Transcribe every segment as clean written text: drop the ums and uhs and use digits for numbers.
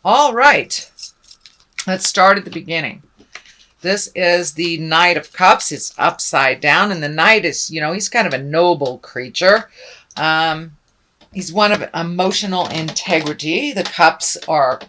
All right. Let's start at the beginning. This is the Knight of Cups. It's upside down, and the Knight is, he's kind of a noble creature. Um, he's one of emotional integrity. The cups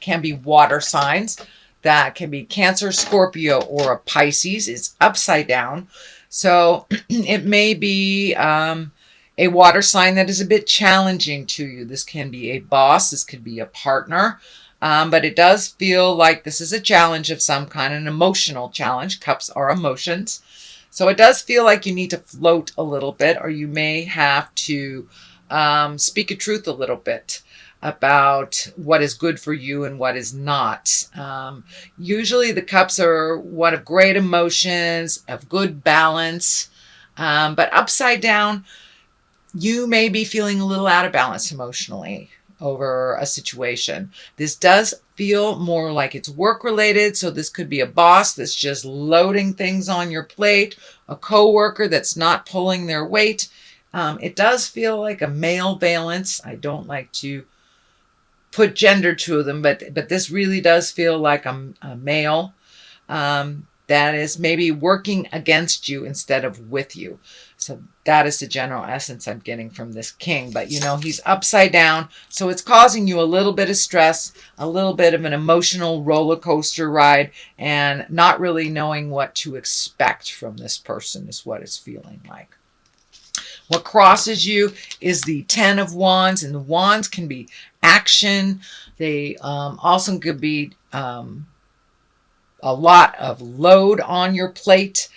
can be water signs. That can be Cancer, Scorpio, or a Pisces. It's upside down. So it may be a water sign that is a bit challenging to you. This can be a boss. This could be a partner. But it does feel like this is a challenge of some kind, an emotional challenge. Cups are emotions. So it does feel like you need to float a little bit, or you may have to speak a truth a little bit about what is good for you and what is not. Usually the cups are one of great emotions, of good balance, but upside down, you may be feeling a little out of balance emotionally over a situation. This does feel more like it's work related. So this could be a boss that's just loading things on your plate, a coworker that's not pulling their weight. It does feel like a male balance. I don't like to put gender to them, but this really does feel like a male that is maybe working against you instead of with you. So that is the general essence I'm getting from this king. But he's upside down, so it's causing you a little bit of stress, a little bit of an emotional roller coaster ride, and not really knowing what to expect from this person is what it's feeling like. What crosses you is the Ten of Wands, and the wands can be action. They also could be a lot of load on your plate.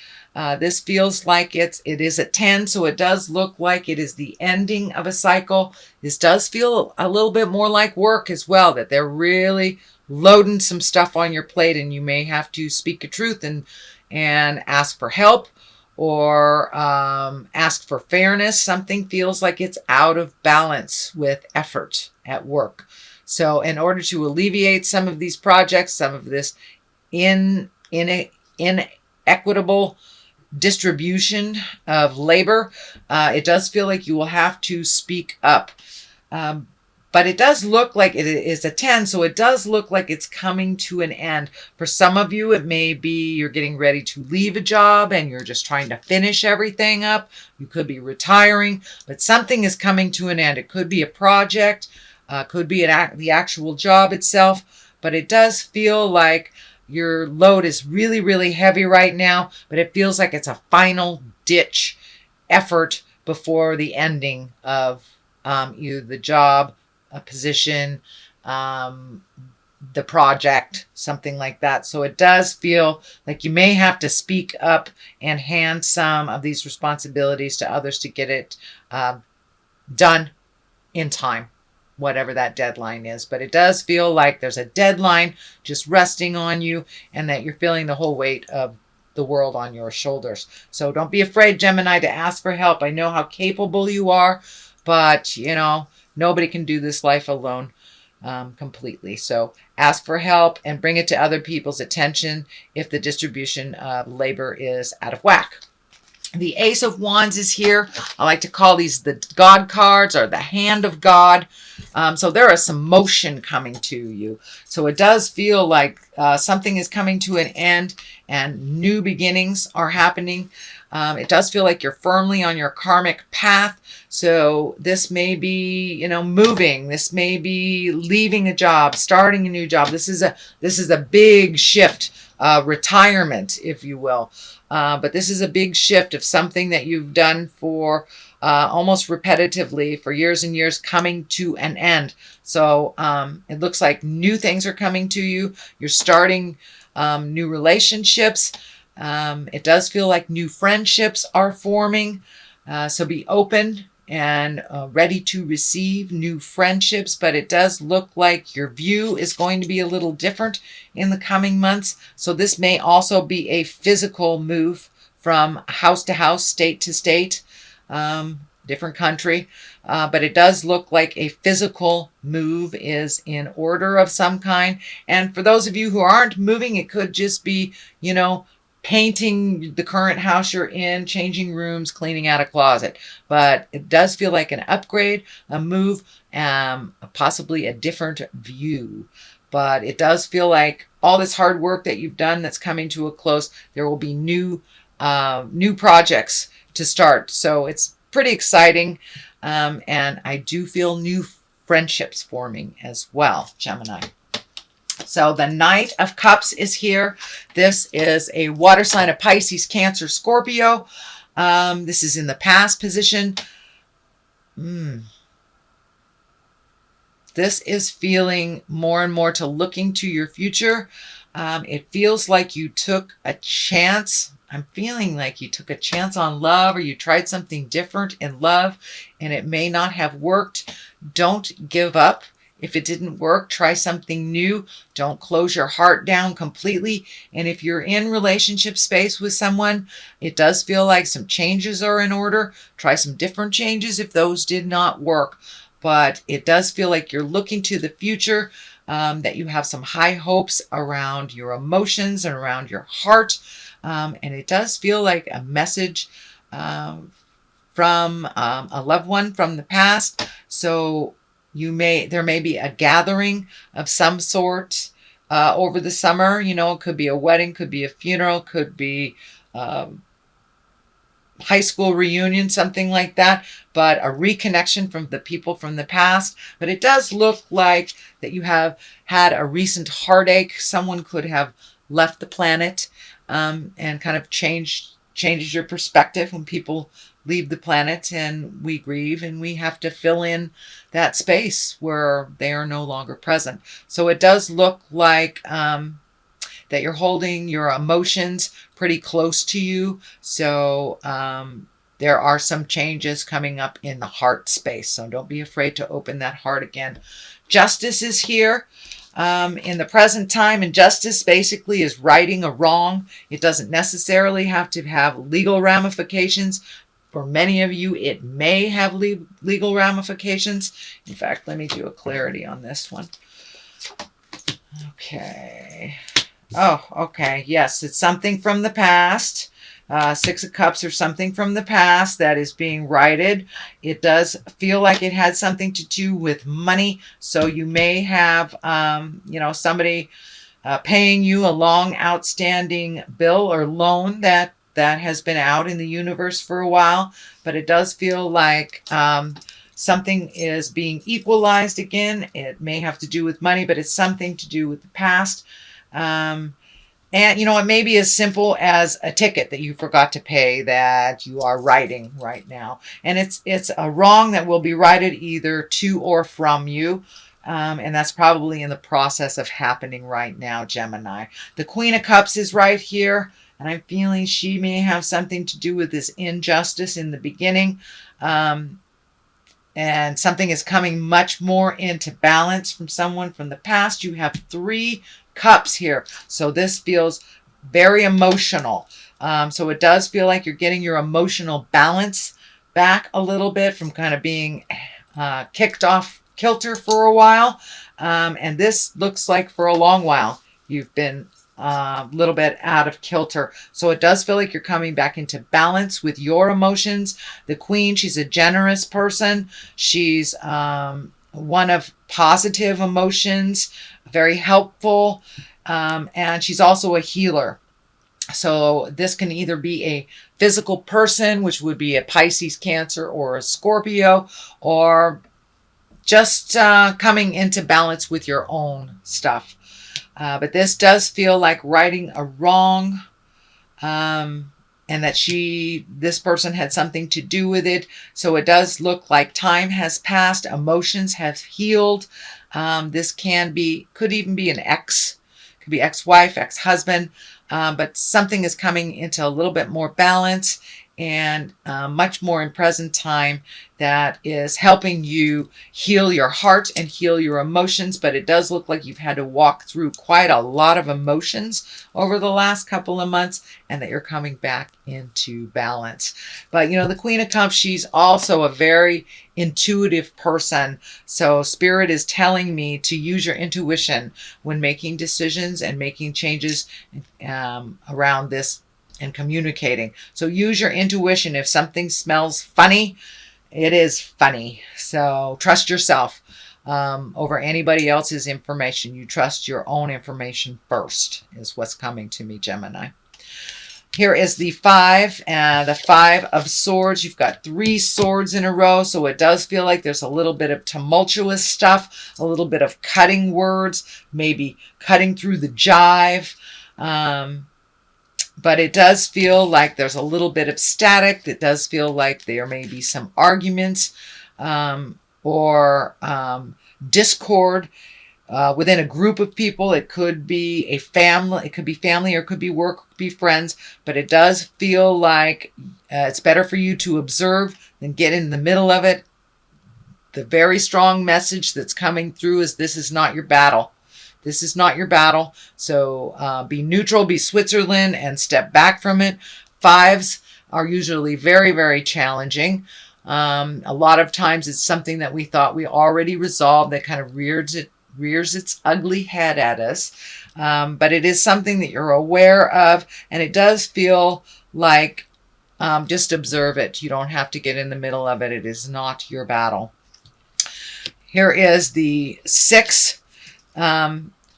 This feels like it is a 10, so it does look like it is the ending of a cycle. This does feel a little bit more like work as well, that they're really loading some stuff on your plate, and you may have to speak a truth and ask for help, or ask for fairness. Something feels like it's out of balance with effort at work. So in order to alleviate some of these projects, some of this inequitable distribution of labor, it does feel like you will have to speak up. But it does look like it is a 10, so it does look like it's coming to an end. For some of you, it may be you're getting ready to leave a job and you're just trying to finish everything up. You could be retiring, but something is coming to an end. It could be a project, could be the actual job itself, but it does feel like your load is really, really heavy right now, but it feels like it's a final ditch effort before the ending of either the job, a position, the project, something like that. So it does feel like you may have to speak up and hand some of these responsibilities to others to get it done in time, whatever that deadline is. But it does feel like there's a deadline just resting on you, and that you're feeling the whole weight of the world on your shoulders. So don't be afraid, Gemini, to ask for help. I know how capable you are, but nobody can do this life alone completely. So ask for help and bring it to other people's attention if the distribution of labor is out of whack. The Ace of Wands is here. I like to call these the God cards, or the hand of God. So there is some motion coming to you. So it does feel like something is coming to an end and new beginnings are happening. It does feel like you're firmly on your karmic path. So this may be, moving. This may be leaving a job, starting a new job. This is a big shift, retirement, if you will. But this is a big shift of something that you've done for almost repetitively for years and years, coming to an end. So it looks like new things are coming to you. You're starting new relationships. It does feel like new friendships are forming. So be open and ready to receive new friendships. But it does look like your view is going to be a little different in the coming months. So this may also be a physical move from house to house, state to state, different country. But it does look like a physical move is in order of some kind. And for those of you who aren't moving, it could just be, painting the current house you're in, changing rooms, cleaning out a closet. But it does feel like an upgrade, a move, possibly a different view. but it does feel like all this hard work that you've done that's coming to a close. There will be new projects to start. So it's pretty exciting. And I do feel new friendships forming as well, Gemini. So the Knight of Cups is here. This is a water sign of Pisces, Cancer, Scorpio. This is in the past position. This is feeling more and more to looking to your future. It feels like you took a chance. I'm feeling like you took a chance on love, or you tried something different in love and it may not have worked. Don't give up. If it didn't work, try something new. Don't close your heart down completely. And if you're in relationship space with someone, it does feel like some changes are in order. Try some different changes if those did not work. But it does feel like you're looking to the future, that you have some high hopes around your emotions and around your heart. And it does feel like a message from a loved one from the past. So there may be a gathering of some sort over the summer. You know, it could be a wedding, could be a funeral, could be high school reunion, something like that, but a reconnection from the people from the past. But it does look like that you have had a recent heartache. Someone could have left the planet, and kind of changes your perspective when people leave the planet, and we grieve and we have to fill in that space where they are no longer present. So it does look like that you're holding your emotions pretty close to you. So there are some changes coming up in the heart space. So don't be afraid to open that heart again. Justice is here in the present time. And justice basically is righting a wrong. It doesn't necessarily have to have legal ramifications. For many of you, it may have legal ramifications. In fact, let me do a clarity on this one. Okay. Oh, okay. Yes, it's something from the past. Six of Cups or something from the past that is being righted. It does feel like it had something to do with money. So you may have, somebody paying you a long outstanding bill or loan that has been out in the universe for a while. But it does feel like something is being equalized again. It may have to do with money, but it's something to do with the past. And, it may be as simple as a ticket that you forgot to pay that you are righting right now. And it's a wrong that will be righted either to or from you. And that's probably in the process of happening right now, Gemini. The Queen of Cups is right here. And I'm feeling she may have something to do with this injustice in the beginning. And something is coming much more into balance from someone from the past. You have 3 Cups here. So this feels very emotional. So it does feel like you're getting your emotional balance back a little bit from kind of being kicked off kilter for a while. And this looks like for a long while you've been a little bit out of kilter. So it does feel like you're coming back into balance with your emotions. The Queen, she's a generous person. She's one of positive emotions, very helpful, and she's also a healer. So this can either be a physical person, which would be a Pisces, Cancer, or a Scorpio, or just coming into balance with your own stuff. But this does feel like righting a wrong, and that this person had something to do with it. So it does look like time has passed, emotions have healed. This could even be an ex, could be ex-wife, ex-husband, but something is coming into a little bit more balance and much more in present time that is helping you heal your heart and heal your emotions. But it does look like you've had to walk through quite a lot of emotions over the last couple of months, and that you're coming back into balance. But the Queen of Cups, she's also a very intuitive person. So Spirit is telling me to use your intuition when making decisions and making changes around this and communicating. So use your intuition. If something smells funny, it is funny. So trust yourself. over anybody else's information. You trust your own information first, is what's coming to me, Gemini. Here is the 5 and the 5 of Swords. You've got 3 swords in a row, so it does feel like there's a little bit of tumultuous stuff, a little bit of cutting words, maybe cutting through the jive. But it does feel like there's a little bit of static. It does feel like there may be some arguments or discord within a group of people. It could be a family, it could be family, or it could be work, it could be friends, but it does feel like it's better for you to observe than get in the middle of it. The very strong message that's coming through is this is not your battle. This is not your battle. So be neutral, be Switzerland, and step back from it. 5s are usually very, very challenging. A lot of times it's something that we thought we already resolved that kind of rears its ugly head at us. But it is something that you're aware of, and it does feel like just observe it. You don't have to get in the middle of it. It is not your battle. Here is the 6.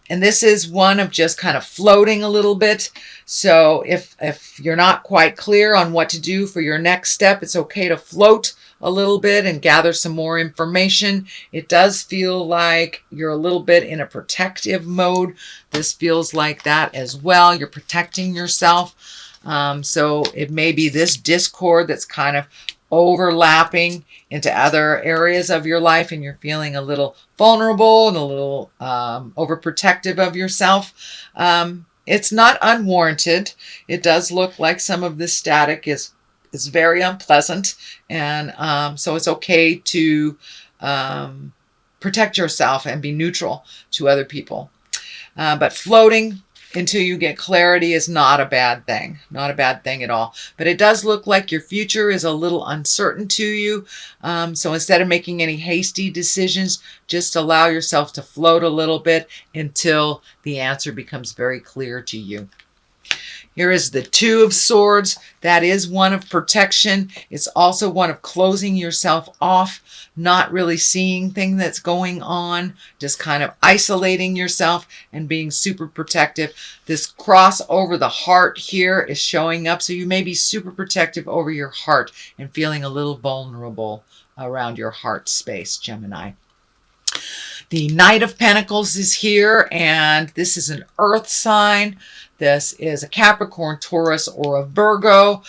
And this is one of just kind of floating a little bit. So if you're not quite clear on what to do for your next step, it's okay to float a little bit and gather some more information. It does feel like you're a little bit in a protective mode. This feels like that as well. You're protecting yourself. So it may be this discord that's kind of overlapping into other areas of your life, and you're feeling a little vulnerable and a little overprotective of yourself. It's not unwarranted. It does look like some of this static is very unpleasant, and so it's okay to protect yourself and be neutral to other people. But floating until you get clarity is not a bad thing. Not a bad thing at all. But it does look like your future is a little uncertain to you. So instead of making any hasty decisions, just allow yourself to float a little bit until the answer becomes very clear to you. Here is the 2 of Swords. That is one of protection. It's also one of closing yourself off, not really seeing things that's going on, just kind of isolating yourself and being super protective. This cross over the heart here is showing up. So you may be super protective over your heart and feeling a little vulnerable around your heart space, Gemini. The Knight of Pentacles is here, and this is an earth sign. This is a Capricorn, Taurus, or a Virgo.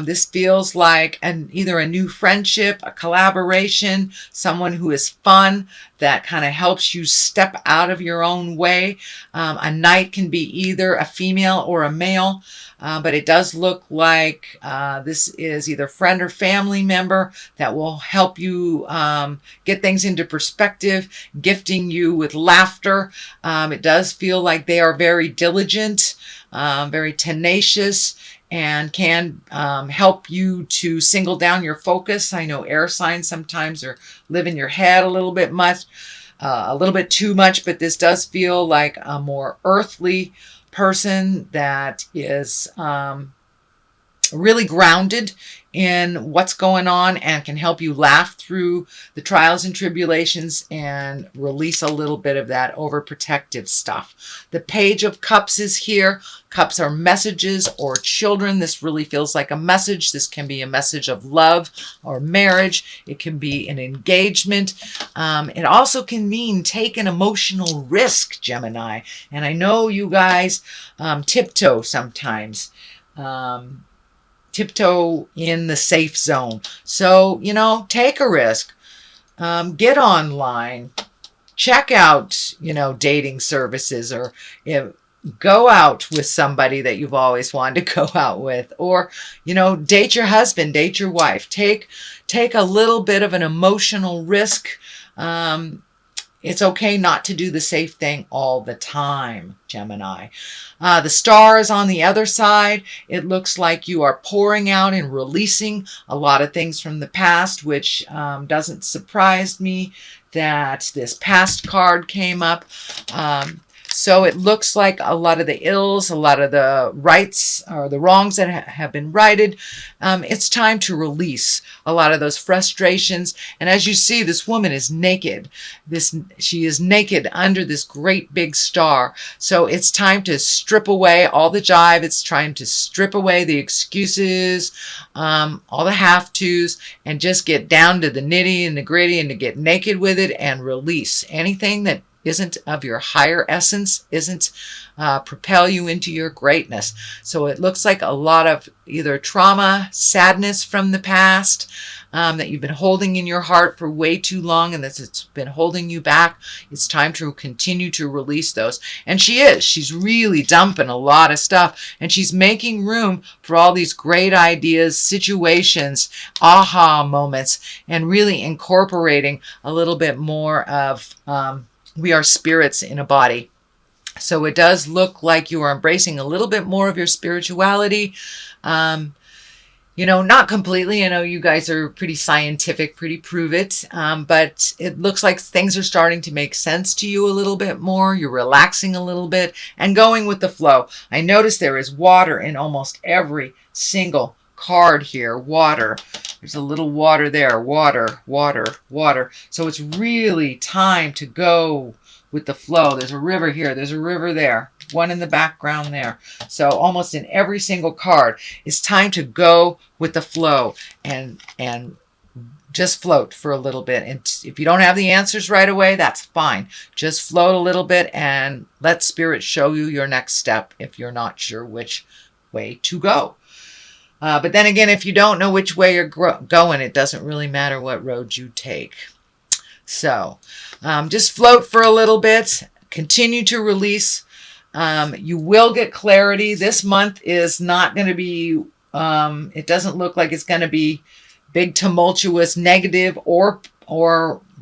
This feels like either a new friendship, a collaboration, someone who is fun, that kind of helps you step out of your own way. A knight can be either a female or a male, but it does look like this is either friend or family member that will help you get things into perspective, gifting you with laughter. It does feel like they are very diligent, very tenacious, and can help you to single down your focus. I know air signs sometimes live in your head a little bit too much, but this does feel like a more earthly person that is really grounded in what's going on and can help you laugh through the trials and tribulations and release a little bit of that overprotective stuff. The Page of Cups is here. Cups are messages or children. This really feels like a message. This can be a message of love or marriage. It can be an engagement. It also can mean take an emotional risk, Gemini. And I know you guys tiptoe sometimes. Tiptoe in the safe zone. So, take a risk. Get online. Check out, dating services, or go out with somebody that you've always wanted to go out with, or, date your husband, date your wife. Take a little bit of an emotional risk. It's okay not to do the safe thing all the time, Gemini. The Star is on the other side. It looks like you are pouring out and releasing a lot of things from the past, which doesn't surprise me that this past card came up. So it looks like a lot of the ills, a lot of the rights or the wrongs that have been righted. It's time to release a lot of those frustrations. And as you see, this woman is naked. She is naked under this great big star. So it's time to strip away all the jive. It's time to strip away the excuses, all the have-tos, and just get down to the nitty and the gritty and to get naked with it and release anything that isn't of your higher essence, isn't propel you into your greatness. So it looks like a lot of either trauma, sadness from the past that you've been holding in your heart for way too long, and it's been holding you back. It's time to continue to release those. And she's really dumping a lot of stuff, and she's making room for all these great ideas, situations, aha moments, and really incorporating a little bit more of we are spirits in a body. So it does look like you are embracing a little bit more of your spirituality. Not completely. I know you guys are pretty scientific, pretty prove it. But it looks like things are starting to make sense to you a little bit more. You're relaxing a little bit and going with the flow. I notice there is water in almost every single card here. Water. There's a little water there. Water, water, water. So it's really time to go with the flow. There's a river here. There's a river there. One in the background there. So almost in every single card, it's time to go with the flow and just float for a little bit. And if you don't have the answers right away, that's fine. Just float a little bit and let Spirit show you your next step if you're not sure which way to go. But then again, if you don't know which way you're going, it doesn't really matter what road you take. So just float for a little bit. Continue to release. You will get clarity. This month is not going to be, it doesn't look like it's going to be big, tumultuous, negative, or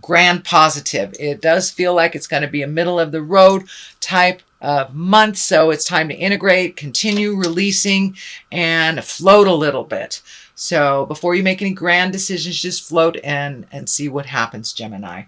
grand positive. It does feel like it's going to be a middle of the road type of month. So it's time to integrate, continue releasing, and float a little bit. So before you make any grand decisions, just float and see what happens, Gemini.